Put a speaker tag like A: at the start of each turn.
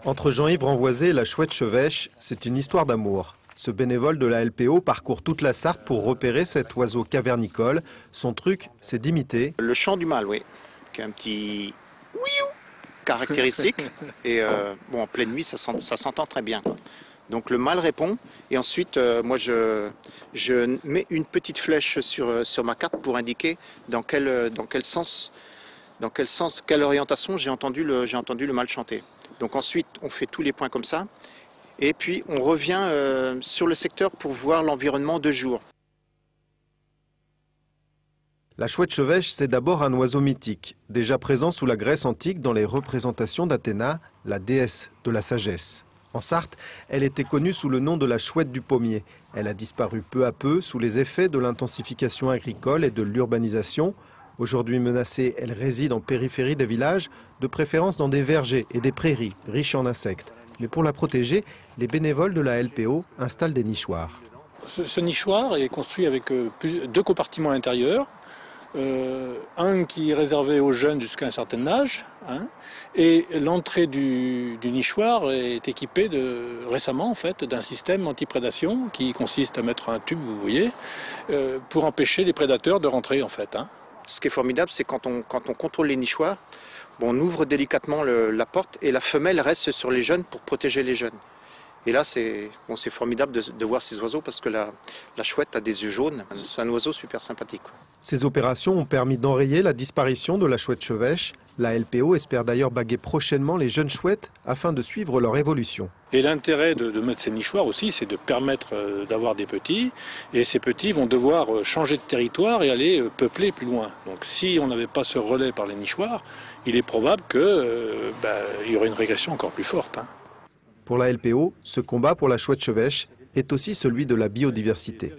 A: Entre Jean-Yves Renvoisé et la chouette chevêche, c'est une histoire d'amour. Ce bénévole de la LPO parcourt toute la Sarthe pour repérer cet oiseau cavernicole. Son truc, c'est d'imiter
B: le chant du mâle, oui, qui est un petit ouiou caractéristique. Et bon, en pleine nuit, ça s'entend très bien, quoi. Donc le mâle répond, et ensuite, moi, je mets une petite flèche sur ma carte pour indiquer dans quel sens, quelle orientation j'ai entendu le mâle chanter. Donc ensuite, on fait tous les points comme ça. Et puis on revient sur le secteur pour voir l'environnement de jour.
A: La chouette chevêche, c'est d'abord un oiseau mythique, déjà présent sous la Grèce antique dans les représentations d'Athéna, la déesse de la sagesse. En Sarthe, elle était connue sous le nom de la chouette du pommier. Elle a disparu peu à peu sous les effets de l'intensification agricole et de l'urbanisation. Aujourd'hui menacée, elle réside en périphérie des villages, de préférence dans des vergers et des prairies riches en insectes. Mais pour la protéger, les bénévoles de la LPO installent des nichoirs.
C: Ce nichoir est construit avec deux compartiments à l'intérieur. Un qui est réservé aux jeunes jusqu'à un certain âge, hein, et l'entrée du nichoir est équipée récemment en fait, d'un système anti-prédation qui consiste à mettre un tube, vous voyez, pour empêcher les prédateurs de rentrer en fait. Hein.
B: Ce qui est formidable, c'est quand on contrôle les nichoirs, bon, on ouvre délicatement la porte et la femelle reste sur les jeunes pour protéger les jeunes. Et là, c'est formidable de voir ces oiseaux parce que la chouette a des yeux jaunes. C'est un oiseau super sympathique, quoi.
A: Ces opérations ont permis d'enrayer la disparition de la chouette chevêche. La LPO espère d'ailleurs baguer prochainement les jeunes chouettes afin de suivre leur évolution.
C: Et l'intérêt de mettre ces nichoirs aussi, c'est de permettre d'avoir des petits. Et ces petits vont devoir changer de territoire et aller peupler plus loin. Donc si on n'avait pas ce relais par les nichoirs, il est probable qu'il y aurait une régression encore plus forte. Hein.
A: Pour la LPO, ce combat pour la chouette chevêche est aussi celui de la biodiversité.